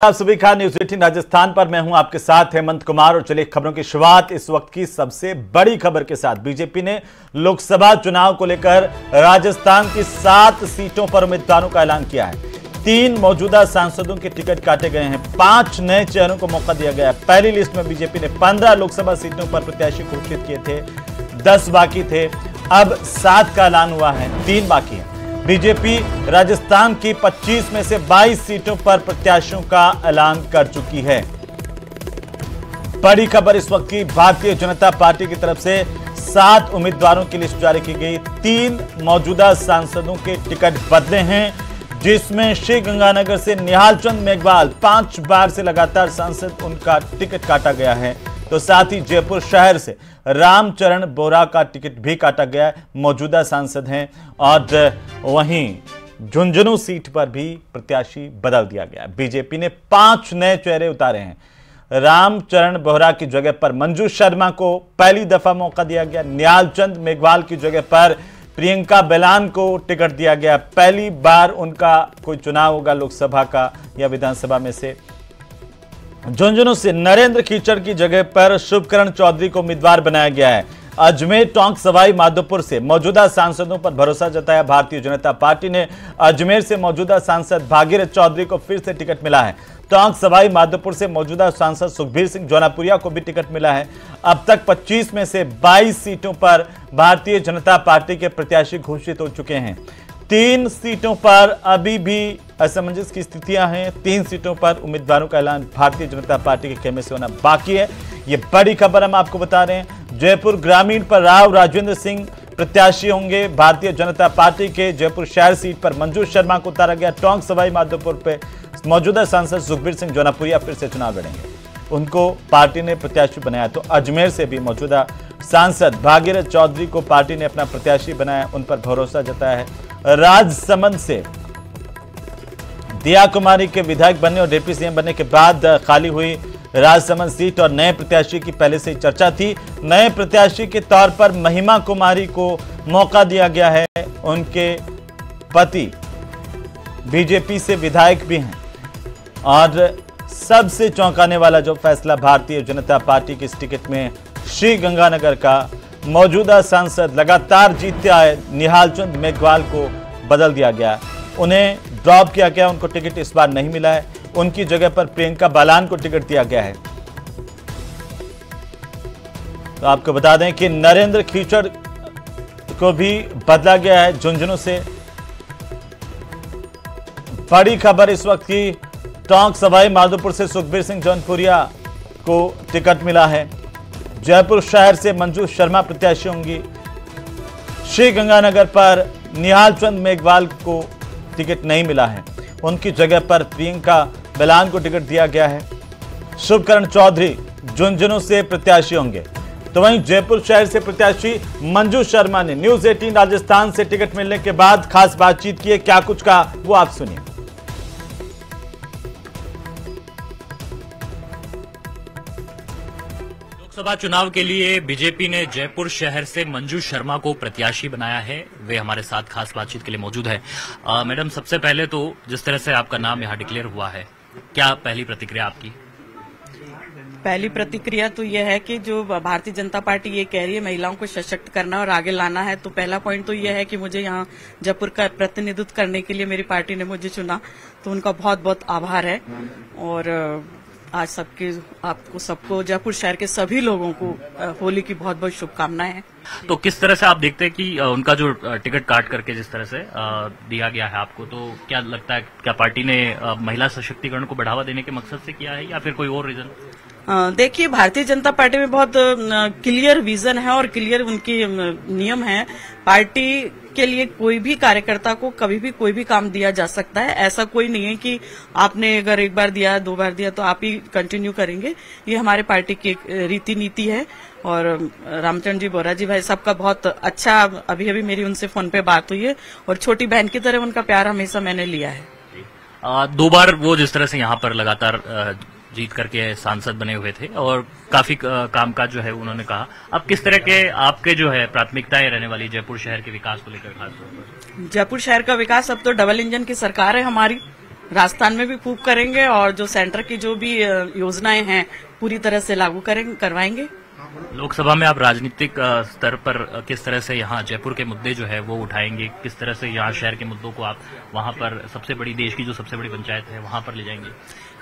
आप सभी का न्यूज 18 राजस्थान पर मैं हूं आपके साथ हेमंत कुमार। और चलिए खबरों की शुरुआत इस वक्त की सबसे बड़ी खबर के साथ। बीजेपी ने लोकसभा चुनाव को लेकर राजस्थान की 7 सीटों पर उम्मीदवारों का ऐलान किया है। 3 मौजूदा सांसदों के टिकट काटे गए हैं, 5 नए चेहरों को मौका दिया गया है। पहली लिस्ट में बीजेपी ने 15 लोकसभा सीटों पर प्रत्याशी घोषित किए थे, 10 बाकी थे, अब 7 का ऐलान हुआ है, 3 बाकी है। बीजेपी राजस्थान की 25 में से 22 सीटों पर प्रत्याशियों का ऐलान कर चुकी है। बड़ी खबर इस वक्त की, भारतीय जनता पार्टी की तरफ से 7 उम्मीदवारों की लिस्ट जारी की गई। 3 मौजूदा सांसदों के टिकट बदले हैं, जिसमें श्रीगंगानगर से निहाल चंद मेघवाल 5 बार से लगातार सांसद, उनका टिकट काटा गया है। तो साथ ही जयपुर शहर से रामचरण बोरा का टिकट भी काटा गया है, मौजूदा सांसद हैं। और वहीं झुंझुनू सीट पर भी प्रत्याशी बदल दिया गया। बीजेपी ने 5 नए चेहरे उतारे हैं। रामचरण बोहरा की जगह पर मंजू शर्मा को पहली दफा मौका दिया गया। निहाल चंद मेघवाल की जगह पर प्रियंका बेलान को टिकट दिया गया। पहली बार उनका कोई चुनाव होगा लोकसभा का या विधानसभा में से। झुंझुनू से नरेंद्र कीचड़ की जगह पर शुभकरण चौधरी को उम्मीदवार बनाया गया है। अजमेर टोंक सवाई माधोपुर से मौजूदा सांसदों पर भरोसा जताया भारतीय जनता पार्टी ने। अजमेर से मौजूदा सांसद भागीरथ चौधरी को फिर से टिकट मिला है। टोंक सवाई माधोपुर से मौजूदा सांसद सुखबीर सिंह जौनापुरिया को भी टिकट मिला है। अब तक 25 में से 22 सीटों पर भारतीय जनता पार्टी के प्रत्याशी घोषित हो चुके हैं। 3 सीटों पर अभी भी असमंजस की स्थितियां हैं। 3 सीटों पर उम्मीदवारों का ऐलान भारतीय जनता पार्टी के खेमे से होना बाकी है। ये बड़ी खबर हम आपको बता रहे हैं। जयपुर ग्रामीण पर राव राजेंद्र सिंह प्रत्याशी होंगे भारतीय जनता पार्टी के। जयपुर शहर सीट पर मंजू शर्मा को उतारा गया। टोंक सवाई माधोपुर पे मौजूदा सांसद सुखबीर सिंह जौनापुरिया फिर से चुनाव लड़ेंगे, उनको पार्टी ने प्रत्याशी बनाया। तो अजमेर से भी मौजूदा सांसद भागीरथ चौधरी को पार्टी ने अपना प्रत्याशी बनाया, उन पर भरोसा जताया है। राजसमंद से दिया कुमारी के विधायक बनने और डिप्टी सीएम बनने के बाद खाली हुई राजसमंद सीट और नए प्रत्याशी की पहले से ही चर्चा थी। नए प्रत्याशी के तौर पर महिमा कुमारी को मौका दिया गया है। उनके पति बीजेपी से विधायक भी हैं। और सबसे चौंकाने वाला जो फैसला भारतीय जनता पार्टी की इस टिकट में श्रीगंगानगर का मौजूदा सांसद लगातार जीतते आए निहाल चंद मेघवाल को बदल दिया गया। उन्हें ड्रॉप किया गया, उनको टिकट इस बार नहीं मिला है। उनकी जगह पर प्रियंका बेलान को टिकट दिया गया है। तो आपको बता दें कि नरेंद्र कीचड़ को भी बदला गया है झुंझुनू से। बड़ी खबर इस वक्त की, टोंक सवाई माधोपुर से सुखबीर सिंह जौनपुरिया को टिकट मिला है। जयपुर शहर से मंजू शर्मा प्रत्याशी होंगी। श्रीगंगानगर पर निहाल चंद मेघवाल को टिकट नहीं मिला है, उनकी जगह पर प्रियंका बेलान को टिकट दिया गया है। शुभकरण चौधरी झुंझुनू से प्रत्याशी होंगे। तो वहीं जयपुर शहर से प्रत्याशी मंजू शर्मा ने न्यूज 18 राजस्थान से टिकट मिलने के बाद खास बातचीत की है। क्या कुछ कहा वो आप सुनिए। लोकसभा चुनाव के लिए बीजेपी ने जयपुर शहर से मंजू शर्मा को प्रत्याशी बनाया है। वे हमारे साथ खास बातचीत के लिए मौजूद है। मैडम, सबसे पहले तो जिस तरह से आपका नाम यहाँ डिक्लेयर हुआ है, क्या पहली प्रतिक्रिया आपकी? पहली प्रतिक्रिया तो यह है कि जो भारतीय जनता पार्टी ये कह रही है महिलाओं को सशक्त करना और आगे लाना है, तो पहला पॉइंट तो यह है कि मुझे यहाँ जयपुर का प्रतिनिधित्व करने के लिए मेरी पार्टी ने मुझे चुना, तो उनका बहुत बहुत आभार है। और आज सबको जयपुर शहर के सभी लोगों को होली की बहुत बहुत शुभकामनाएं हैं। तो किस तरह से आप देखते हैं कि उनका जो टिकट काट करके जिस तरह से दिया गया है आपको, तो क्या लगता है, क्या पार्टी ने महिला सशक्तिकरण को बढ़ावा देने के मकसद से किया है या फिर कोई और रीजन? देखिए, भारतीय जनता पार्टी में बहुत क्लियर विजन है और क्लियर उनकी नियम है। पार्टी के लिए कोई भी कार्यकर्ता को कभी भी कोई भी काम दिया जा सकता है। ऐसा कोई नहीं है कि आपने अगर 1 बार दिया 2 बार दिया तो आप ही कंटिन्यू करेंगे। ये हमारे पार्टी की एक रीति नीति है। और रामचरण जी, बोरा जी भाई सबका बहुत अच्छा, अभी अभी मेरी उनसे फोन पे बात हुई है और छोटी बहन की तरह उनका प्यार हमेशा मैंने लिया है। 2 बार वो जिस तरह से यहाँ पर लगातार जीत करके सांसद बने हुए थे और काफी कामकाज जो है उन्होंने कहा, अब किस तरह के आपके जो है प्राथमिकताएं रहने वाली जयपुर शहर के विकास को लेकर? खास तौर पर जयपुर शहर का विकास, अब तो डबल इंजन की सरकार है हमारी, राजस्थान में भी खूब करेंगे और जो सेंटर की जो भी योजनाएं हैं पूरी तरह से लागू करवाएंगे। लोकसभा में आप राजनीतिक स्तर पर किस तरह से यहाँ जयपुर के मुद्दे जो है वो उठाएंगे, किस तरह से यहाँ शहर के मुद्दों को आप वहाँ पर सबसे बड़ी देश की जो सबसे बड़ी पंचायत है वहाँ पर ले जाएंगे?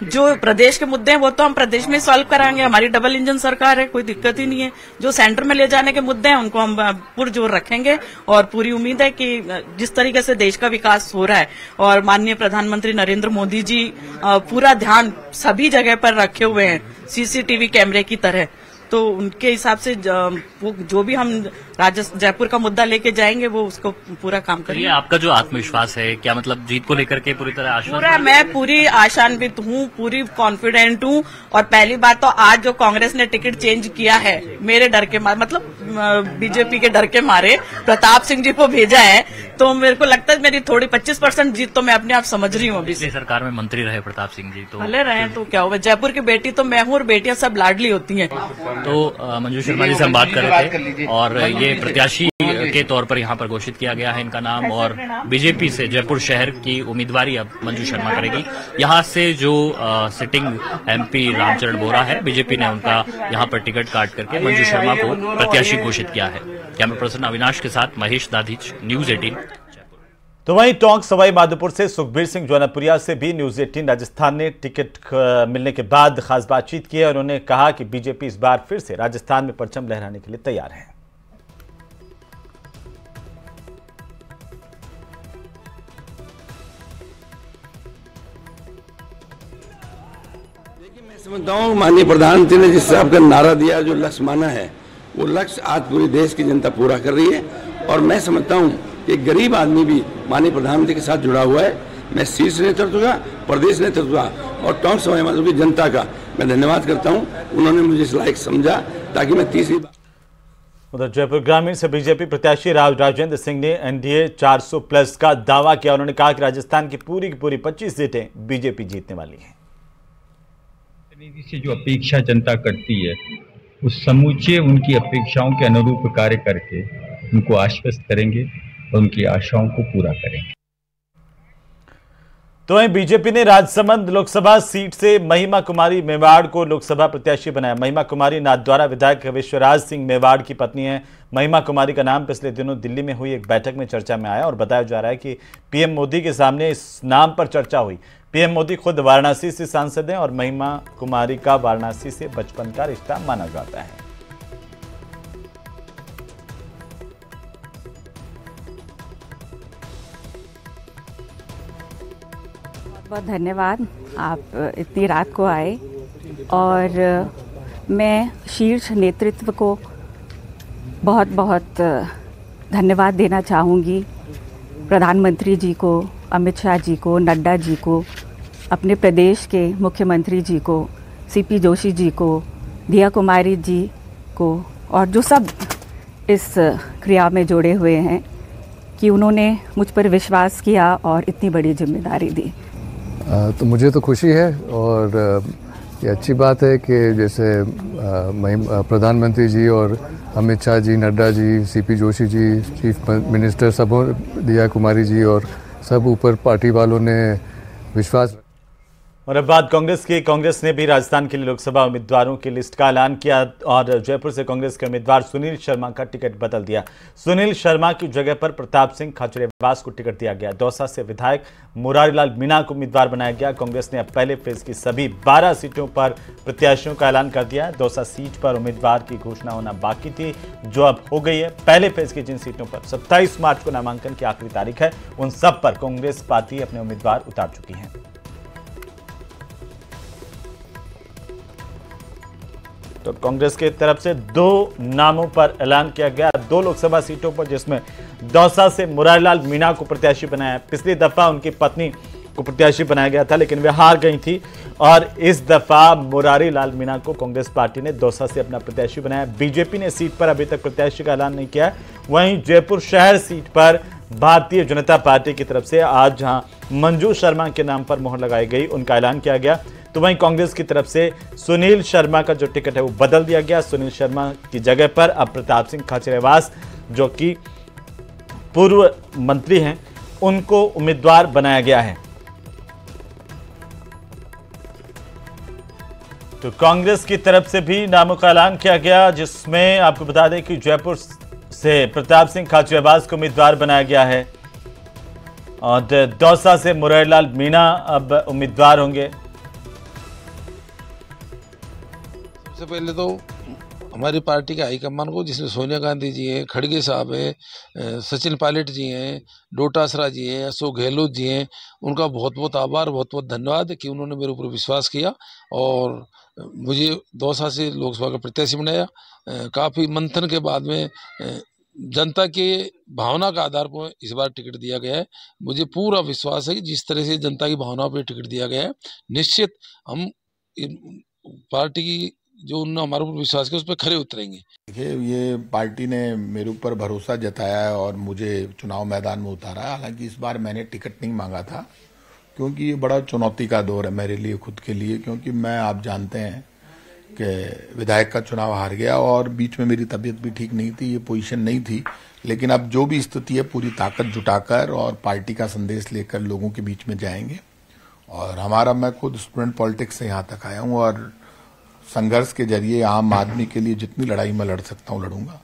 जो प्रदेश के मुद्दे हैं वो तो हम प्रदेश में सॉल्व कराएंगे, हमारी डबल इंजन सरकार है, कोई दिक्कत ही नहीं है। जो सेंटर में ले जाने के मुद्दे हैं उनको हम पुरजोर रखेंगे और पूरी उम्मीद है कि जिस तरीके से देश का विकास हो रहा है और माननीय प्रधानमंत्री नरेंद्र मोदी जी पूरा ध्यान सभी जगह पर रखे हुए हैं सीसीटीवी कैमरे की तरह, तो उनके हिसाब से वो जो भी हम जयपुर का मुद्दा लेके जाएंगे वो उसको पूरा काम करेंगे। आपका जो आत्मविश्वास है, क्या मतलब जीत को लेकर के पूरी तरह आश्वस्त? पूरा मैं पूरी आशान्वित हूँ, पूरी कॉन्फिडेंट हूँ। और पहली बात तो आज जो कांग्रेस ने टिकट चेंज किया है मेरे डर के मारे, मतलब बीजेपी के डर के मारे प्रताप सिंह जी को भेजा है, तो मेरे को लगता है मेरी थोड़ी 25% जीत तो मैं अपने आप समझ रही हूँ। अभी सरकार में मंत्री रहे प्रताप सिंह जी, तो भले रहे तो क्या हुआ, जयपुर की बेटी तो मैं हूँ और बेटियां सब लाडली होती हैं। तो मंजू शर्मा जी से हम बात कर रहे थे और ये प्रत्याशी के तौर पर यहाँ पर घोषित किया गया है इनका नाम, और बीजेपी से जयपुर शहर की उम्मीदवारी अब मंजू शर्मा करेगी। यहाँ से जो सिटिंग एमपी रामचरण बोरा है, बीजेपी ने उनका यहाँ पर टिकट काट करके मंजू शर्मा को प्रत्याशी घोषित किया है। कैमरा पर्सन अविनाश के साथ महेश दाधिच, न्यूज 18। तो वहीं टोंक सवाई माधोपुर से सुखबीर सिंह जौनपुरिया से भी न्यूज 18 राजस्थान ने टिकट मिलने के बाद खास बातचीत की है। उन्होंने कहा कि बीजेपी इस बार फिर से राजस्थान में परचम लहराने के लिए तैयार है। देखिए, मैं समझता हूँ माननीय प्रधानमंत्री ने जिस हिसाब का नारा दिया, जो लक्ष्य माना है, वो लक्ष्य आज पूरे देश की जनता पूरा कर रही है। और मैं समझता हूँ कि गरीब आदमी भी माननीय प्रधानमंत्री के साथ जुड़ा हुआ है। मैं शीर्ष नेतृत्व का, प्रदेश नेतृत्व का और टोंक सवाई माधोपुर की जनता का मैं धन्यवाद करता हूँ। उन्होंने मुझे इस लायक समझा ताकि मैं तीसरी बार। उधर जयपुर ग्रामीण से बीजेपी प्रत्याशी राव राजेंद्र सिंह ने एनडीए 400+ का दावा किया। उन्होंने कहा कि राजस्थान की पूरी 25 सीटें बीजेपी जीतने वाली है। से जो अपेक्षा जनता करती है उस समूचे उनकी अपेक्षाओं के अनुरूप कार्य करके उनको आश्वस्त करेंगे और उनकी आशाओं को पूरा करेंगे। तो वहीं बीजेपी ने राजसमंद लोकसभा सीट से महिमा कुमारी मेवाड़ को लोकसभा प्रत्याशी बनाया। महिमा कुमारी नाथद्वारा विधायक विश्वराज सिंह मेवाड़ की पत्नी है। महिमा कुमारी का नाम पिछले दिनों दिल्ली में हुई एक बैठक में चर्चा में आया और बताया जा रहा है कि पीएम मोदी के सामने इस नाम पर चर्चा हुई। पीएम मोदी खुद वाराणसी से सांसद हैं और महिमा कुमारी का वाराणसी से बचपन का रिश्ता माना जाता है। बहुत धन्यवाद, आप इतनी रात को आए। और मैं शीर्ष नेतृत्व को बहुत बहुत धन्यवाद देना चाहूँगी। प्रधानमंत्री जी को, अमित शाह जी को, नड्डा जी को, अपने प्रदेश के मुख्यमंत्री जी को, सीपी जोशी जी को, दिया कुमारी जी को, और जो सब इस क्रिया में जुड़े हुए हैं कि उन्होंने मुझ पर विश्वास किया और इतनी बड़ी जिम्मेदारी दी। तो मुझे तो खुशी है और ये अच्छी बात है कि जैसे प्रधानमंत्री जी और Amit Shah ji, Nadda ji, CP Joshi ji, chief minister, सब, दिया कुमारी जी और सब ऊपर पार्टी वालों ने विश्वास। और अब बात कांग्रेस की। कांग्रेस ने भी राजस्थान के लिए लोकसभा उम्मीदवारों की लिस्ट का ऐलान किया और जयपुर से कांग्रेस के उम्मीदवार सुनील शर्मा का टिकट बदल दिया। सुनील शर्मा की जगह पर प्रताप सिंह खाचरियावास को टिकट दिया गया। दौसा से विधायक मुरारीलाल मीणा को उम्मीदवार बनाया गया। कांग्रेस ने अब पहले फेज की सभी 12 सीटों पर प्रत्याशियों का ऐलान कर दिया। दौसा सीट पर उम्मीदवार की घोषणा होना बाकी थी, जो अब हो गई है। पहले फेज की जिन सीटों पर 27 मार्च को नामांकन की आखिरी तारीख है, उन सब पर कांग्रेस पार्टी अपने उम्मीदवार उतार चुकी है। तो कांग्रेस की तरफ से 2 नामों पर ऐलान किया गया, 2 लोकसभा सीटों पर, जिसमें दौसा से मुरारीलाल मीणा को प्रत्याशी बनाया। पिछली दफा उनकी पत्नी को प्रत्याशी बनाया गया था, लेकिन वे हार गई थी और इस दफा मुरारीलाल मीणा को कांग्रेस पार्टी ने दौसा से अपना प्रत्याशी बनाया। बीजेपी ने सीट पर अभी तक प्रत्याशी का ऐलान नहीं किया। वहीं जयपुर शहर सीट पर भारतीय जनता पार्टी की तरफ से आज जहां मंजू शर्मा के नाम पर मोहर लगाई गई, उनका ऐलान किया गया। तो वहीं कांग्रेस की तरफ से सुनील शर्मा का जो टिकट है वो बदल दिया गया। सुनील शर्मा की जगह पर अब प्रताप सिंह खाचरियावास, जो कि पूर्व मंत्री हैं, उनको उम्मीदवार बनाया गया है। तो कांग्रेस की तरफ से भी नामों का ऐलान किया गया, जिसमें आपको बता दें कि जयपुर से प्रताप सिंह खाचरियावास को उम्मीदवार बनाया गया है और दौसा से मुरारीलाल मीणा अब उम्मीदवार होंगे। सबसे पहले तो हमारी पार्टी के हाईकमान को, जिसमें सोनिया गांधी जी हैं, खड़गे साहब हैं, सचिन पायलट जी हैं, डोटासरा जी हैं, अशोक गहलोत जी हैं, उनका बहुत बहुत आभार, बहुत बहुत धन्यवाद कि उन्होंने मेरे ऊपर विश्वास किया और मुझे दौसा से लोकसभा का प्रत्याशी बनाया। काफ़ी मंथन के बाद में जनता के भावना का आधार पर इस बार टिकट दिया गया है। मुझे पूरा विश्वास है कि जिस तरह से जनता की भावनाओं पर टिकट दिया गया है, निश्चित हम पार्टी की जो उन्होंने हमारे ऊपर विश्वास किया उस पर खरे उतरेंगे। देखिए, ये पार्टी ने मेरे ऊपर भरोसा जताया है और मुझे चुनाव मैदान में उतारा है। हालांकि इस बार मैंने टिकट नहीं मांगा था, क्योंकि ये बड़ा चुनौती का दौर है मेरे लिए, खुद के लिए, क्योंकि मैं, आप जानते हैं कि विधायक का चुनाव हार गया और बीच में मेरी तबीयत भी ठीक नहीं थी, ये पोजीशन नहीं थी। लेकिन अब जो भी स्थिति है, पूरी ताकत जुटाकर और पार्टी का संदेश लेकर लोगों के बीच में जाएंगे। और हमारा, मैं खुद स्टूडेंट पॉलिटिक्स से यहाँ तक आया हूँ और संघर्ष के जरिए आम आदमी के लिए जितनी लड़ाई मैं लड़ सकता हूँ लड़ूंगा,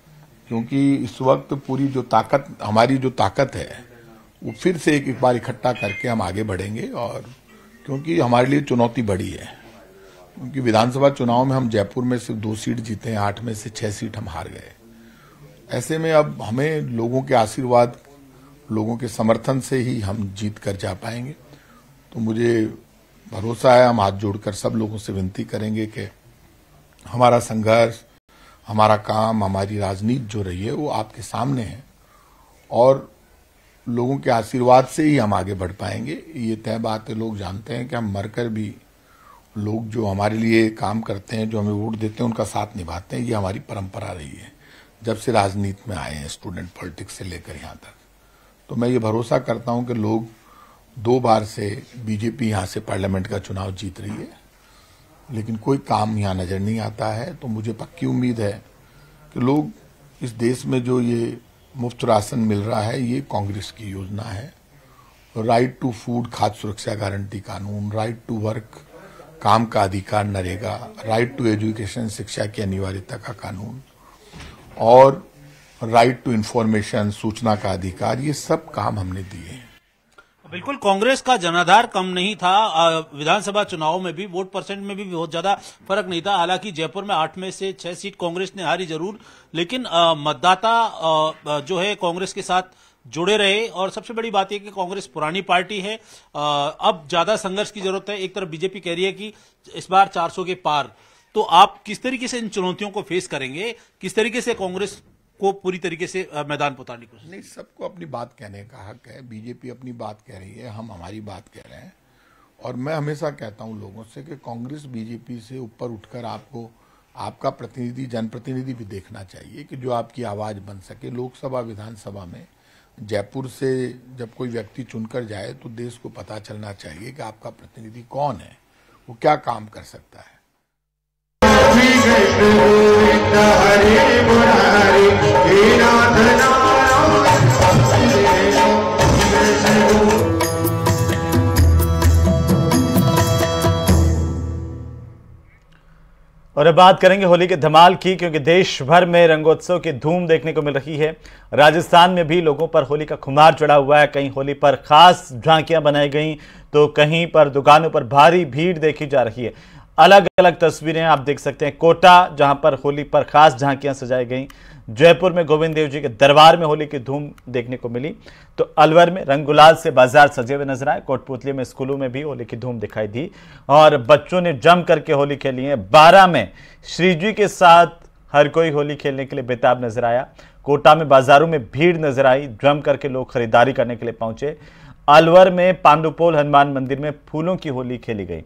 क्योंकि इस वक्त पूरी जो ताकत, हमारी जो ताकत है, वो फिर से एक बार इकट्ठा करके हम आगे बढ़ेंगे। और क्योंकि हमारे लिए चुनौती बड़ी है, क्योंकि विधानसभा चुनाव में हम जयपुर में सिर्फ 2 सीट जीते हैं, 8 में से 6 सीट हम हार गए। ऐसे में अब हमें लोगों के आशीर्वाद, लोगों के समर्थन से ही हम जीत कर जा पाएंगे। तो मुझे भरोसा है, हम हाथ जोड़कर सब लोगों से विनती करेंगे कि हमारा संघर्ष, हमारा काम, हमारी राजनीति जो रही है वो आपके सामने है और लोगों के आशीर्वाद से ही हम आगे बढ़ पाएंगे। ये तय बात है, लोग जानते हैं कि हम मरकर भी लोग जो हमारे लिए काम करते हैं, जो हमें वोट देते हैं, उनका साथ निभाते हैं। ये हमारी परंपरा रही है जब से राजनीति में आए हैं, स्टूडेंट पॉलिटिक्स से लेकर यहाँ तक। तो मैं ये भरोसा करता हूँ कि लोग 2 बार से बीजेपी यहाँ से पार्लियामेंट का चुनाव जीत रही है, लेकिन कोई काम यहाँ नजर नहीं आता है। तो मुझे पक्की उम्मीद है कि लोग, इस देश में जो ये मुफ्त राशन मिल रहा है, ये कांग्रेस की योजना है। राइट टू फूड, खाद्य सुरक्षा गारंटी कानून, राइट टू वर्क, काम का अधिकार नरेगा, राइट टू एजुकेशन, शिक्षा की अनिवार्यता का कानून, और राइट टू इंफॉर्मेशन, सूचना का अधिकार, ये सब काम हमने दिए हैं। बिल्कुल, कांग्रेस का जनाधार कम नहीं था। विधानसभा चुनाव में भी वोट परसेंट में भी बहुत ज्यादा फर्क नहीं था। हालांकि जयपुर में 8 में से 6 सीट कांग्रेस ने हारी जरूर, लेकिन मतदाता जो है कांग्रेस के साथ जुड़े रहे। और सबसे बड़ी बात यह कि कांग्रेस पुरानी पार्टी है, अब ज्यादा संघर्ष की जरूरत है। एक तरफ बीजेपी कह रही है कि इस बार 400 के पार, तो आप किस तरीके से इन चुनौतियों को फेस करेंगे? किस तरीके से कांग्रेस को पूरी तरीके से मैदान पर उतारने की कोशिश? नहीं, सबको अपनी बात कहने का हक है। बीजेपी अपनी बात कह रही है, हम हमारी बात कह रहे हैं। और मैं हमेशा कहता हूं लोगों से कि कांग्रेस बीजेपी से ऊपर उठकर आपको आपका प्रतिनिधि, जनप्रतिनिधि भी देखना चाहिए कि जो आपकी आवाज बन सके। लोकसभा, विधानसभा में जयपुर से जब कोई व्यक्ति चुनकर जाए तो देश को पता चलना चाहिए कि आपका प्रतिनिधि कौन है, वो क्या काम कर सकता है। और अब बात करेंगे होली के धमाल की, क्योंकि देश भर में रंगोत्सव की धूम देखने को मिल रही है। राजस्थान में भी लोगों पर होली का खुमार चढ़ा हुआ है। कहीं होली पर खास झांकियां बनाई गई तो कहीं पर दुकानों पर भारी भीड़ देखी जा रही है। अलग अलग तस्वीरें आप देख सकते हैं। कोटा, जहां पर होली पर खास झांकियां सजाई गई। जयपुर में गोविंद देव जी के दरबार में होली की धूम देखने को मिली। तो अलवर में रंग गुलाल से बाजार सजे हुए नजर आए। कोटपुतली में स्कूलों में भी होली की धूम दिखाई दी और बच्चों ने जम करके होली खेली है। 12 में श्रीजी के साथ हर कोई होली खेलने के लिए बेताब नजर आया। कोटा में बाजारों में भीड़ नजर आई, जम करके लोग खरीदारी करने के लिए पहुंचे। अलवर में पांडुपोल हनुमान मंदिर में फूलों की होली खेली गई,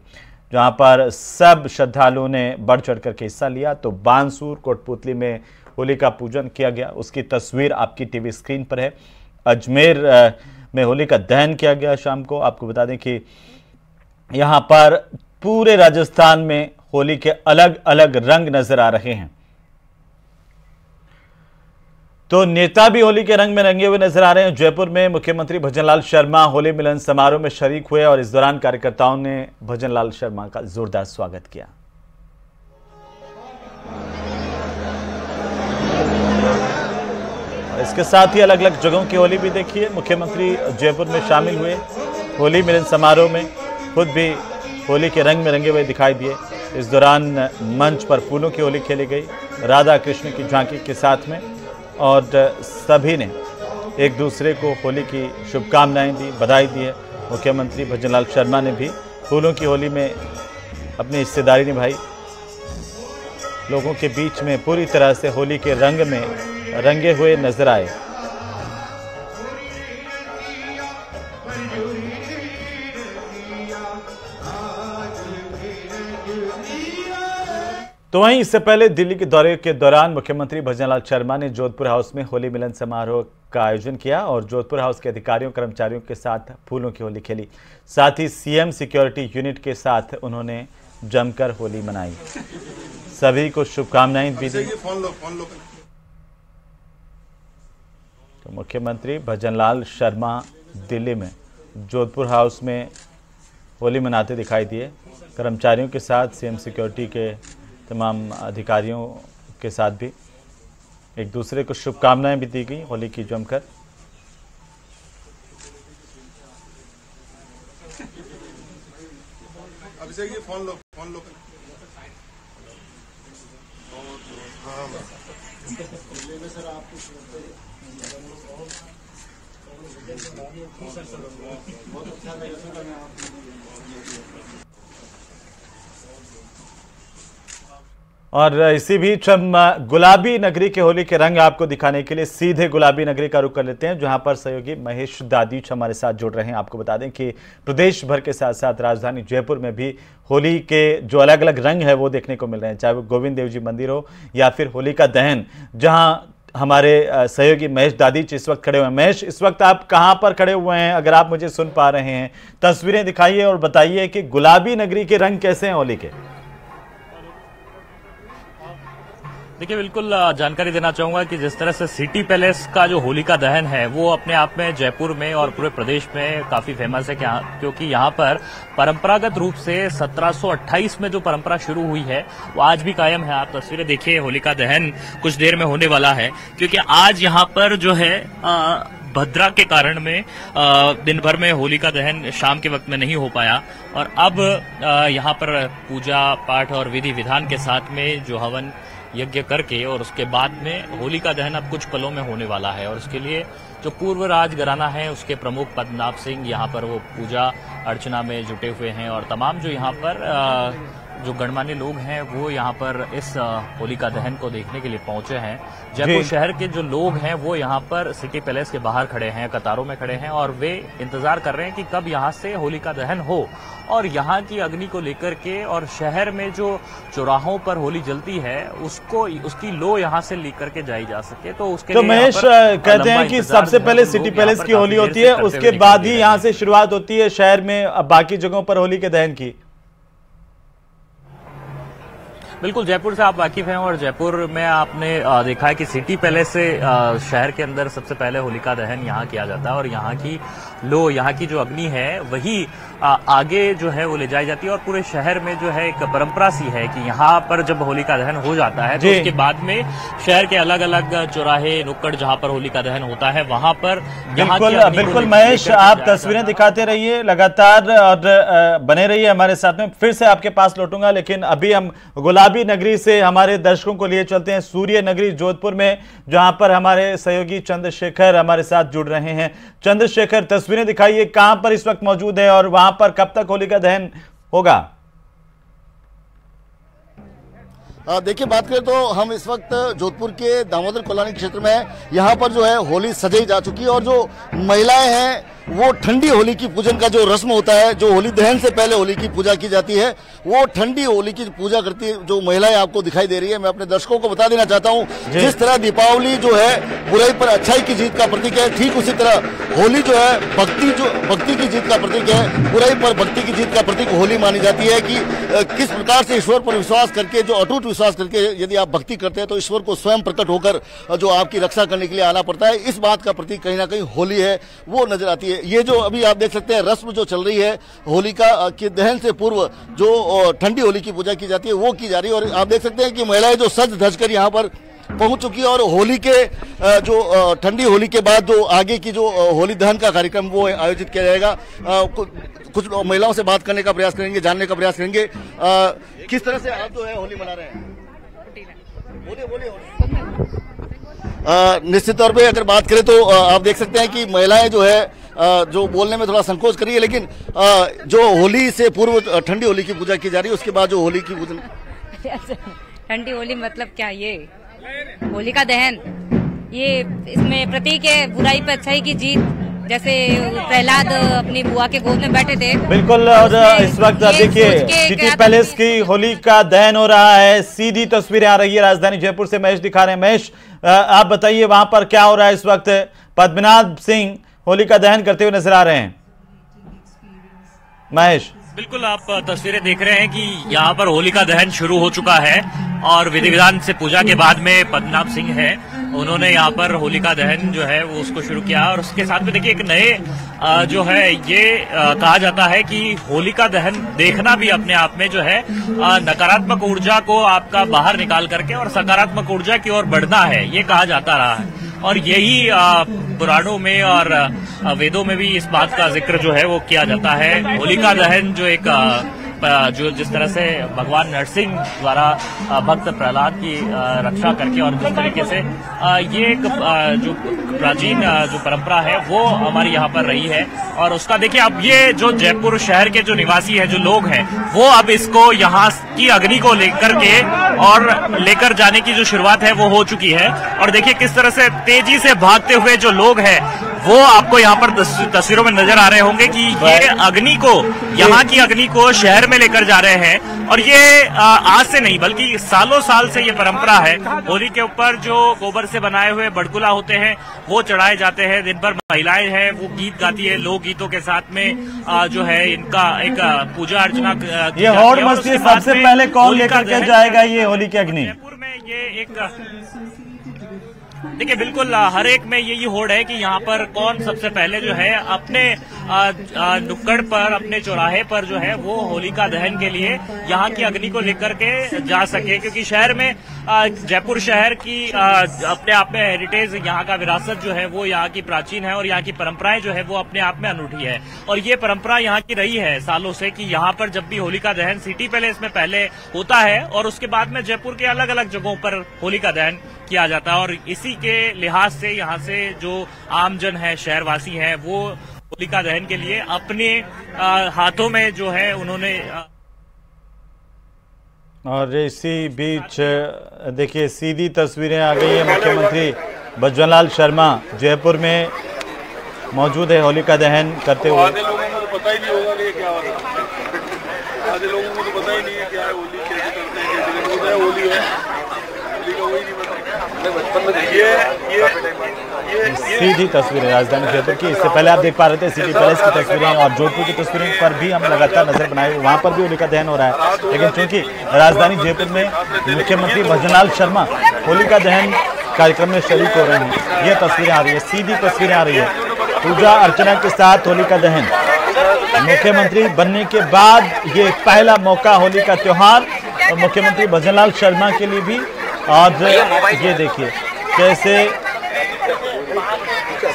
जहां पर सब श्रद्धालुओं ने बढ़ चढ़ करके हिस्सा लिया। तो बानसूर, कोटपुतली में होली का पूजन किया गया, उसकी तस्वीर आपकी टीवी स्क्रीन पर है। अजमेर में होली का दहन किया गया शाम को। आपको बता दें कि यहां पर पूरे राजस्थान में होली के अलग अलग रंग नजर आ रहे हैं। तो नेता भी होली के रंग में रंगे हुए नजर आ रहे हैं। जयपुर में मुख्यमंत्री भजनलाल शर्मा होली मिलन समारोह में शरीक हुए और इस दौरान कार्यकर्ताओं ने भजनलाल शर्मा का जोरदार स्वागत किया। इसके साथ ही अलग अलग जगहों की होली भी देखिए। मुख्यमंत्री जयपुर में शामिल हुए होली मिलन समारोह में, खुद भी होली के रंग में रंगे हुए दिखाई दिए। इस दौरान मंच पर फूलों की होली खेली गई राधा कृष्ण की झांकी के साथ में, और सभी ने एक दूसरे को होली की शुभकामनाएं दी, बधाई दी है। मुख्यमंत्री भजनलाल शर्मा ने भी फूलों की होली में अपनी हिस्सेदारी निभाई, लोगों के बीच में पूरी तरह से होली के रंग में रंगे हुए नजर आए। तो वहीं इससे पहले दिल्ली के दौरे के दौरान मुख्यमंत्री भजनलाल शर्मा ने जोधपुर हाउस में होली मिलन समारोह का आयोजन किया और जोधपुर हाउस के अधिकारियों कर्मचारियों के साथ फूलों की होली खेली। साथ ही सीएम सिक्योरिटी यूनिट के साथ उन्होंने जमकर होली मनाई, सभी को शुभकामनाएं भी दी। तो मुख्यमंत्री भजनलाल शर्मा दिल्ली में जोधपुर हाउस में होली मनाते दिखाई दिए। कर्मचारियों के साथ सीएम सिक्योरिटी के तमाम अधिकारियों के साथ भी एक दूसरे को शुभकामनाएं भी दी गई होली की जमकर। अभिषेक जी फोन लो और इसी बीच हम गुलाबी नगरी के होली के रंग आपको दिखाने के लिए सीधे गुलाबी नगरी का रुख कर लेते हैं, जहां पर सहयोगी महेश दादीच हमारे साथ जुड़ रहे हैं। आपको बता दें कि प्रदेश भर के साथ साथ राजधानी जयपुर में भी होली के जो अलग अलग रंग है वो देखने को मिल रहे हैं, चाहे वो गोविंद देव जी मंदिर हो या फिर होलिका दहन, जहां हमारे सहयोगी महेश दादीच इस वक्त खड़े हुए हैं। महेश, इस वक्त आप कहां पर खड़े हुए हैं? अगर आप मुझे सुन पा रहे हैं, तस्वीरें दिखाइए और बताइए कि गुलाबी नगरी के रंग कैसे हैं होली के। देखिए, बिल्कुल जानकारी देना चाहूंगा कि जिस तरह से सिटी पैलेस का जो होलिका दहन है वो अपने आप में जयपुर में और पूरे प्रदेश में काफी फेमस है, क्योंकि यहाँ पर परंपरागत रूप से 1728 में जो परंपरा शुरू हुई है वो आज भी कायम है। आप तस्वीरें देखिए, होलिका दहन कुछ देर में होने वाला है, क्योंकि आज यहाँ पर जो है भद्रा के कारण में दिन भर में होलिका दहन शाम के वक्त में नहीं हो पाया, और अब यहाँ पर पूजा पाठ और विधि विधान के साथ में जो हवन यज्ञ करके और उसके बाद में होलिका दहन अब कुछ पलों में होने वाला है। और उसके लिए जो पूर्व राजघराना है उसके प्रमुख पद्मनाभ सिंह यहाँ पर वो पूजा अर्चना में जुटे हुए हैं, और तमाम जो यहाँ पर जो गणमान्य लोग हैं वो यहाँ पर इस होलिका दहन को देखने के लिए पहुंचे हैं। जयपुर शहर के जो लोग हैं वो यहाँ पर सिटी पैलेस के बाहर खड़े हैं, कतारों में खड़े हैं, और वे इंतजार कर रहे हैं कि कब यहाँ से होलिका दहन हो और यहाँ की अग्नि को लेकर के और शहर में जो चौराहों पर होली जलती है उसकी लो यहाँ से लेकर के जाई जा सके। तो उसके लिए महेश कहते हैं कि सबसे पहले सिटी पैलेस की होली होती है, उसके बाद ही यहाँ से शुरुआत होती है शहर में बाकी जगहों पर होली के दहन की। बिल्कुल, जयपुर से आप वाकिफ हैं, और जयपुर में आपने देखा है कि सिटी पैलेस से शहर के अंदर सबसे पहले होलिका दहन यहाँ किया जाता है, और यहाँ की लो, यहाँ की जो अग्नि है वही आगे जो है वो ले जाई जाती है। और पूरे शहर में जो है एक परंपरा सी है कि यहाँ पर जब होलिका दहन हो जाता है तो उसके बाद में शहर के अलग अलग चौराहे नुक्कड़ जहाँ पर होलिका दहन होता है वहां पर बिल्कुल महेश, आप तस्वीरें दिखाते रहिए लगातार और बने रहिए हमारे साथ में। फिर से आपके पास लौटूंगा, लेकिन अभी हम गुलाबी नगरी से हमारे दर्शकों को लिए चलते हैं सूर्य नगरी जोधपुर में, जहां पर हमारे सहयोगी चंद्रशेखर हमारे साथ जुड़ रहे हैं। चंद्रशेखर, तस्वीरें दिखाइए, कहां पर इस वक्त मौजूद है और वहां पर कब तक होलिका दहन होगा? देखिए, बात करें तो हम इस वक्त जोधपुर के दामोदर कॉलोनी क्षेत्र में, यहाँ पर जो है होली सजाई जा चुकी है, और जो महिलाएं हैं वो ठंडी होली की पूजन का जो रस्म होता है, जो होली दहन से पहले होली की पूजा की जाती है, वो ठंडी होली की पूजा करती है जो महिलाएं आपको दिखाई दे रही है। मैं अपने दर्शकों को बता देना चाहता हूँ, जिस तरह दीपावली जो है बुराई पर अच्छाई की जीत का प्रतीक है, ठीक उसी तरह होली जो है भक्ति की जीत का प्रतीक है। बुराई पर भक्ति की जीत का प्रतीक होली मानी जाती है कि किस प्रकार से ईश्वर पर विश्वास करके, जो अटूट विश्वास करके यदि आप भक्ति करते हैं तो ईश्वर को स्वयं प्रकट होकर जो आपकी रक्षा करने के लिए आना पड़ता है। इस बात का प्रतीक कहीं ना कहीं होली है, वो नजर आती है। ये जो अभी आप देख सकते हैं रस्म जो चल रही है होलिका के दहन से पूर्व, जो ठंडी होली की पूजा की जाती है वो की जा रही है, और आप देख सकते हैं कि महिलाएं जो सज धज कर यहाँ पर पहुंच चुकी है और होली के जो ठंडी होली के बाद जो आगे की जो होली दहन का कार्यक्रम वो आयोजित किया जाएगा। कुछ महिलाओं से बात करने का प्रयास करेंगे, जानने का प्रयास करेंगे किस तरह से आप जो है होली मना रहे हैं। बोलिए। निश्चित तौर पे अगर बात करें तो आप देख सकते हैं कि महिलाएं जो है जो बोलने में थोड़ा संकोच करी है, लेकिन जो होली से पूर्व ठंडी होली की पूजा की जा रही है, उसके बाद जो होली की पूजा ठंडी होली मतलब क्या, ये होली का दहन, ये इसमें प्रतीक है बुराई पर अच्छाई की जीत। जैसे प्रहलाद अपनी बुआ के गोद में बैठे थे, बिल्कुल। और इस वक्त देखिए सिटी पैलेस की होली का दहन हो रहा है। सीधी तस्वीरें आ रही है राजधानी जयपुर से, महेश दिखा रहे हैं। महेश, आप बताइए वहां पर क्या हो रहा है इस वक्त। पद्मनाभ सिंह होली का दहन करते हुए नजर आ रहे हैं। महेश, बिल्कुल, आप तस्वीरें देख रहे हैं कि यहाँ पर होली का दहन शुरू हो चुका है और विधि विधान से पूजा के बाद में पद्मनाभ सिंह है, उन्होंने यहाँ पर होली का दहन जो है वो उसको शुरू किया। और उसके साथ में देखिए एक नए जो है ये कहा जाता है कि होली का दहन देखना भी अपने आप में जो है नकारात्मक ऊर्जा को आपका बाहर निकाल करके और सकारात्मक ऊर्जा की ओर बढ़ना है, ये कहा जाता रहा है। और यही पुराणों में और वेदों में भी इस बात का जिक्र जो है वो किया जाता है। होलिका दहन जो एक जो जिस तरह से भगवान नरसिंह द्वारा भक्त प्रहलाद की रक्षा करके और जिस तरीके से ये एक जो प्राचीन जो परंपरा है वो हमारी यहाँ पर रही है। और उसका देखिए अब ये जो जयपुर शहर के जो निवासी है, जो लोग हैं, वो अब इसको यहाँ की अग्नि को लेकर के और लेकर जाने की जो शुरुआत है वो हो चुकी है। और देखिए किस तरह से तेजी से भागते हुए जो लोग हैं वो आपको यहाँ पर तस्वीरों में नजर आ रहे होंगे कि ये अग्नि को, यहाँ की अग्नि को शहर में लेकर जा रहे हैं। और ये आज से नहीं बल्कि सालों साल से ये परंपरा है। होली के ऊपर जो गोबर से बनाए हुए बड़कुला होते हैं वो चढ़ाए जाते हैं। दिन भर महिलाएं हैं वो गीत गाती है, लोक गीतों के साथ में जो है इनका एक पूजा अर्चना ये होड़ मस्ती सबसे पहले कौन लेकर के जाएगा ये होली की अग्नि? जयपुर में ये एक देखिए बिल्कुल हर एक में यही होड़ है कि यहाँ पर कौन सबसे पहले जो है अपने नुक्कड़ पर, अपने चौराहे पर जो है वो होलिका दहन के लिए यहाँ की अग्नि को लेकर के जा सके। क्योंकि शहर में जयपुर शहर की अपने आप में हेरिटेज, यहाँ का विरासत जो है वो यहाँ की प्राचीन है और यहाँ की परंपराएं जो है वो अपने आप में अनूठी है। और ये परंपरा यहाँ की रही है सालों से कि यहाँ पर जब भी होलिका दहन सिटी पैलेस में पहले होता है और उसके बाद में जयपुर के अलग अलग जगहों पर होलिका दहन किया जाता है। और इसी के लिहाज से यहाँ से जो आमजन है, शहरवासी हैं, वो होलिका दहन के लिए अपने हाथों में जो है उन्होंने और इसी बीच देखिए सीधी तस्वीरें आ गई है। मुख्यमंत्री भजनलाल शर्मा जयपुर में मौजूद है होलिका दहन करते हुए। आधे लोगों को तो पता ही नहीं होगा कि क्या हो रहा है, आधे लोगों को तो पता ही नहीं है क्या है होली, कैसे करते हैं, कैसे होता है होली है, होली का वही नहीं पता। सीधी तस्वीरें राजधानी जयपुर की। इससे पहले आप देख पा रहे थे सिटी पैलेस की तस्वीरें और जोधपुर की तस्वीरें पर भी हम लगातार नजर बनाए, वहां पर भी होलिका दहन हो रहा है। लेकिन चूंकि राजधानी जयपुर में मुख्यमंत्री भजनलाल शर्मा होलिका दहन कार्यक्रम में शरीक हो रहे हैं, ये तस्वीरें आ रही है, सीधी तस्वीरें आ रही है। पूजा अर्चना के साथ होलिका दहन, मुख्यमंत्री बनने के बाद ये पहला मौका होली का त्योहार और मुख्यमंत्री भजनलाल शर्मा के लिए भी। और ये देखिए कैसे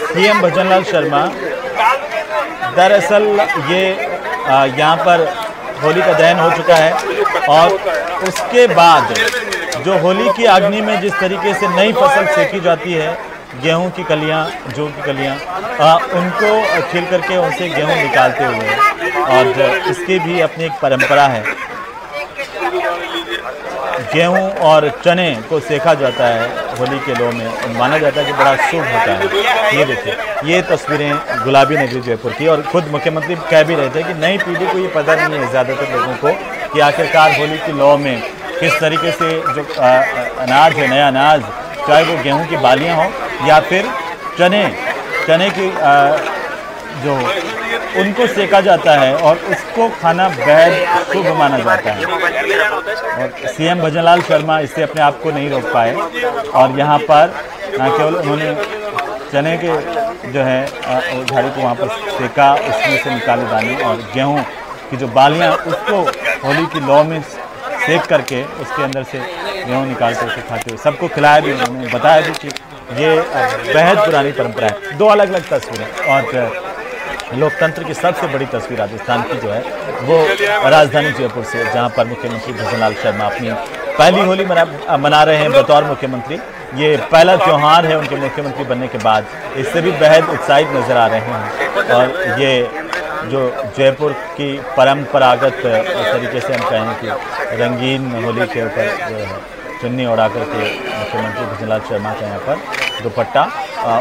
सीएम भजनलाल शर्मा दरअसल ये यहाँ पर होली का दहन हो चुका है और उसके बाद जो होली की अग्नि में जिस तरीके से नई फसल सेकी जाती है, गेहूं की कलियां, जौ की कलियां, उनको छील करके उनसे गेहूं निकालते हुए, और इसकी भी अपनी एक परंपरा है। गेहूं और चने को सेका जाता है होली के लो में, माना जाता है कि बड़ा शुभ होता है। ये देखिए ये तस्वीरें गुलाबी नगरी जयपुर की, और खुद मुख्यमंत्री कह भी रहे थे कि नई पीढ़ी को ये पता नहीं है ज़्यादातर लोगों को कि आखिरकार होली की लौ में किस तरीके से जो अनाज है, नया अनाज, चाहे वो गेहूं की बालियां हो या फिर चने की जो उनको सेका जाता है और उसको खाना बेहद शुभ माना जाता है। और सीएम भजनलाल शर्मा इससे अपने आप को नहीं रोक पाए और यहाँ पर न केवल उन्होंने चने के जो है झाड़ी को वहाँ पर सेका, उसमें से निकाले दाने, और गेहूँ की जो बालियाँ उसको होली की लौ में सेक करके उसके अंदर से गेहूँ निकाल कर खाते हुए सबको खिलाया भी, उन्होंने बताया भी कि ये बेहद पुरानी परंपरा है। दो अलग अलग तस्वीरें और लोकतंत्र की सबसे बड़ी तस्वीर राजस्थान की जो है वो राजधानी जयपुर से, जहां पर मुख्यमंत्री भजनलाल शर्मा अपनी पहली होली मना रहे हैं बतौर मुख्यमंत्री। ये पहला त्यौहार है उनके मुख्यमंत्री बनने के बाद, इससे भी बेहद उत्साहित नजर आ रहे हैं। और ये जो जयपुर की परंपरागत तरीके से हम कहें कि रंगीन होली के ऊपर जो है चुन्नी उड़ा करके मुख्यमंत्री भजनलाल शर्मा का यहाँ पर दुपट्टा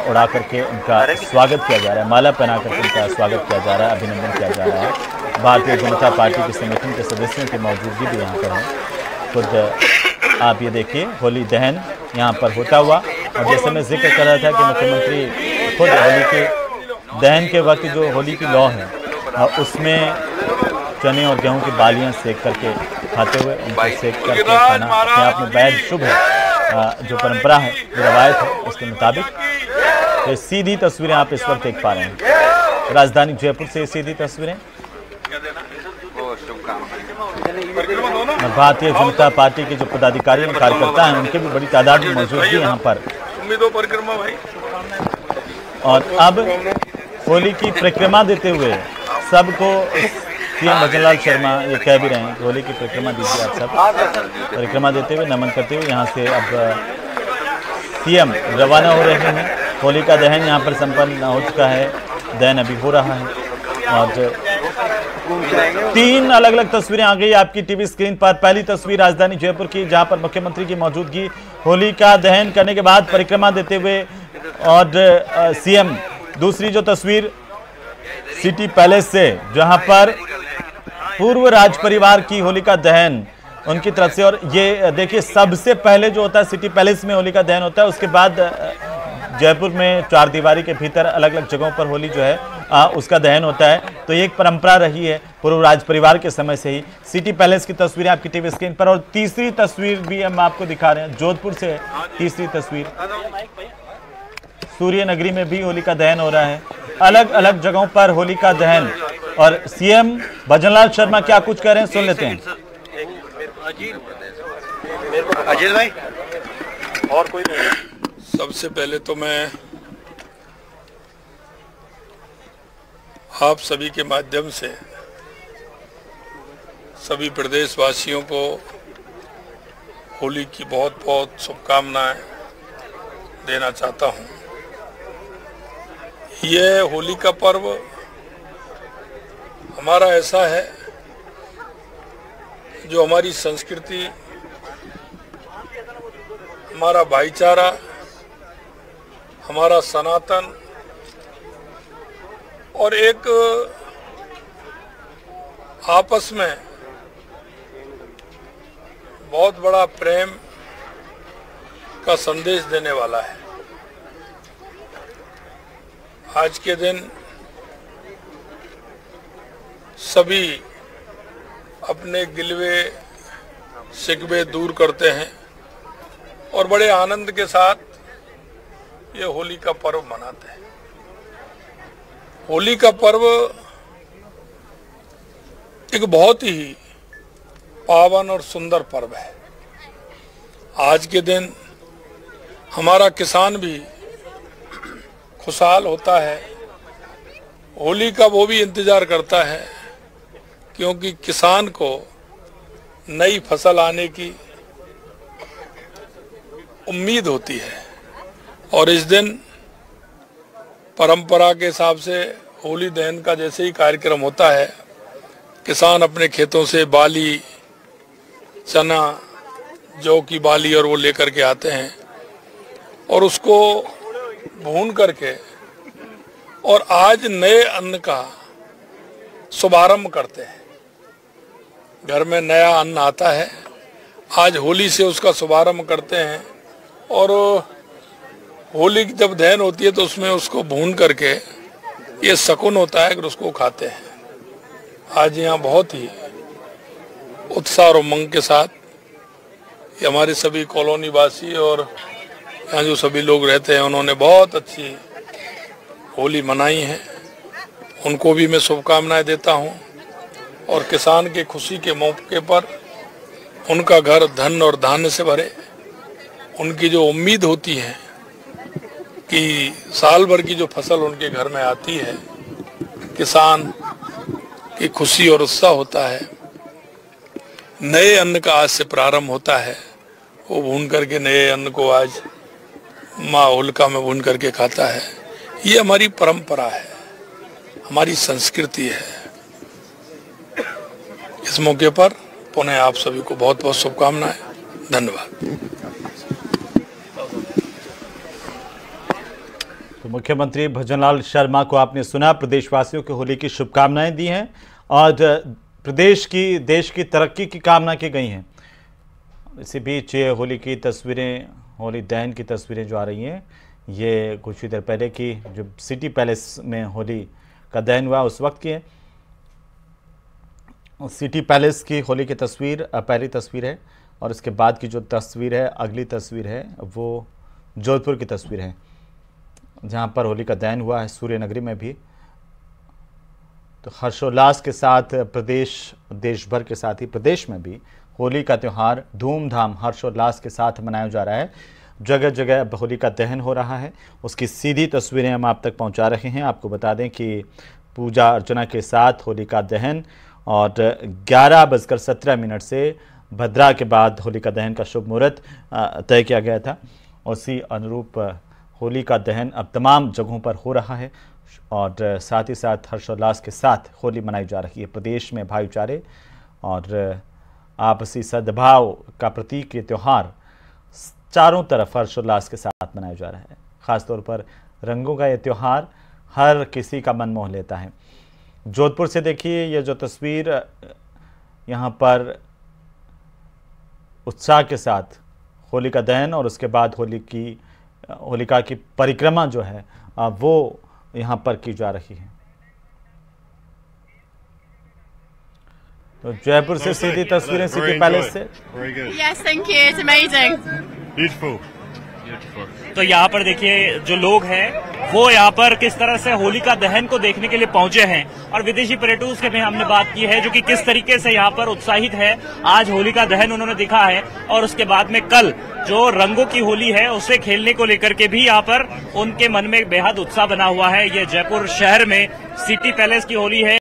उड़ा करके उनका स्वागत किया जा रहा है, माला पहना करके उनका स्वागत किया जा रहा है, अभिनंदन किया जा रहा है। भारतीय जनता पार्टी के संगठन के सदस्यों की मौजूदगी भी यहाँ पर है। खुद आप ये देखिए होली दहन यहाँ पर होता हुआ, और जैसे मैं जिक्र कर रहा था कि मुख्यमंत्री खुद होली के दहन के वक्त जो होली की लौ है उसमें चने और गेहूं की बालियां सेक करके खाते हुए, उनको सेक करके खाना अपने आप में बेहद शुभ है। जो परंपरा है, जो रवायत है, उसके मुताबिक तो सीधी तस्वीरें आप इस वक्त देख पा रहे हैं राजधानी जयपुर से। सीधी तस्वीरें भारतीय जनता पार्टी के जो पदाधिकारी और कार्यकर्ता हैं उनके भी बड़ी तादाद में मौजूद है यहाँ पर। और अब होली की परिक्रमा देते हुए सबको सीएम भजनलाल शर्मा ये कह भी रहे हैं कि होली की परिक्रमा दीजिए आप सब। परिक्रमा देते हुए, नमन करते हुए यहाँ से अब सीएम रवाना हो रहे हैं। होली का दहन यहाँ पर संपन्न हो चुका है, दहन अभी हो रहा है। और तीन अलग अलग तस्वीरें आ गई आपकी टीवी स्क्रीन पर। पहली तस्वीर राजधानी जयपुर की, जहां पर मुख्यमंत्री की मौजूदगी, होली का दहन करने के बाद परिक्रमा देते हुए और सीएम। दूसरी जो तस्वीर सिटी पैलेस से, जहां पर पूर्व राज परिवार की होली का दहन उनकी तरफ से। और ये देखिए सबसे पहले जो होता है सिटी पैलेस में होली का दहन होता है, उसके बाद जयपुर में चार दीवारी के भीतर अलग अलग जगहों पर होली जो है उसका दहन होता है। तो ये एक परंपरा रही है पूर्व राज परिवार के समय से ही। सिटी पैलेस की तस्वीरें आपकी टीवी स्क्रीन पर। और तीसरी तस्वीर भी हम आपको दिखा रहे हैं, जोधपुर से तीसरी तस्वीर। सूर्य नगरी में भी होली का दहन हो रहा है, अलग अलग जगहों पर होली का दहन। और सीएम भजनलाल शर्मा क्या कुछ कह रहे हैं, सुन लेते हैं। अजीत भाई और कोई नहीं। सबसे पहले तो मैं आप सभी के माध्यम से सभी प्रदेशवासियों को होली की बहुत बहुत शुभकामनाएं देना चाहता हूं। यह होली का पर्व हमारा ऐसा है जो हमारी संस्कृति, हमारा भाईचारा, हमारा सनातन और एक आपस में बहुत बड़ा प्रेम का संदेश देने वाला है। आज के दिन सभी अपने गिलवे शिकवे दूर करते हैं और बड़े आनंद के साथ ये होली का पर्व मनाते हैं। होली का पर्व एक बहुत ही पावन और सुंदर पर्व है। आज के दिन हमारा किसान भी खुशहाल होता है। होली का वो भी इंतजार करता है क्योंकि किसान को नई फसल आने की उम्मीद होती है। और इस दिन परंपरा के हिसाब से होली दहन का जैसे ही कार्यक्रम होता है, किसान अपने खेतों से बाली, चना, जौ की बाली और वो लेकर के आते हैं और उसको भून करके और आज नए अन्न का शुभारंभ करते हैं। घर में नया अन्न आता है, आज होली से उसका शुभारंभ करते हैं। और होली की जब दहन होती है तो उसमें उसको भून करके ये शकुन होता है कि उसको खाते हैं। आज यहाँ बहुत ही उत्साह और उमंग के साथ ये हमारे सभी कॉलोनी वासी और यहाँ जो सभी लोग रहते हैं उन्होंने बहुत अच्छी होली मनाई है। उनको भी मैं शुभकामनाएं देता हूँ और किसान के खुशी के मौके पर उनका घर धन और धान्य से भरे। उनकी जो उम्मीद होती है कि साल भर की जो फसल उनके घर में आती है, किसान की खुशी और उत्साह होता है, नए अन्न का आज से प्रारंभ होता है। वो भून करके नए अन्न को आज माँ होलिका में भून करके खाता है। ये हमारी परंपरा है, हमारी संस्कृति है। इस मौके पर पुनः आप सभी को बहुत बहुत शुभकामनाएं। धन्यवाद। तो मुख्यमंत्री भजनलाल शर्मा को आपने सुना, प्रदेशवासियों को होली की शुभकामनाएं दी हैं और प्रदेश की, देश की तरक्की की कामना की गई हैं। इसी बीच ये होली की तस्वीरें, होली दहन की तस्वीरें जो आ रही हैं, ये कुछ ही देर पहले की जो सिटी पैलेस में होली का दहन हुआ उस वक्त की है। सिटी पैलेस की होली की तस्वीर पहली तस्वीर है और इसके बाद की जो तस्वीर है, अगली तस्वीर है, वो जोधपुर की तस्वीर है जहां पर होली का दहन हुआ है सूर्य नगरी में भी। तो हर्षोल्लास के साथ प्रदेश, देश भर के साथ ही प्रदेश में भी होली का त्यौहार धूमधाम हर्षोल्लास के साथ मनाया जा रहा है। जगह जगह होली का दहन हो रहा है, उसकी सीधी तस्वीरें हम आप तक पहुंचा रहे हैं। आपको बता दें कि पूजा अर्चना के साथ होली का दहन और 11:17 से भद्रा के बाद होली का दहन का शुभ मुहूर्त तय किया गया था। उसी अनुरूप होली का दहन अब तमाम जगहों पर हो रहा है और साथ ही साथ हर्षोल्लास के साथ होली मनाई जा रही है। प्रदेश में भाईचारे और आपसी सद्भाव का प्रतीक ये त्यौहार चारों तरफ हर्षोल्लास के साथ मनाया जा रहा है। ख़ासतौर पर रंगों का ये त्यौहार हर किसी का मन मोह लेता है। जोधपुर से देखिए ये जो तस्वीर, यहाँ पर उत्साह के साथ होली का दहन और उसके बाद होलिका की परिक्रमा जो है वो यहाँ पर की जा रही है। तो जयपुर से सीधी तस्वीरें सिटी पैलेस से। Yes, thank you. It's amazing. Beautiful. तो यहाँ पर देखिए जो लोग हैं वो यहाँ पर किस तरह से होलिका दहन को देखने के लिए पहुंचे हैं और विदेशी पर्यटकों से हमने बात की है जो कि किस तरीके से यहाँ पर उत्साहित है। आज होलिका दहन उन्होंने दिखा है और उसके बाद में कल जो रंगों की होली है उसे खेलने को लेकर के भी यहाँ पर उनके मन में बेहद उत्साह बना हुआ है। ये जयपुर शहर में सिटी पैलेस की होली है।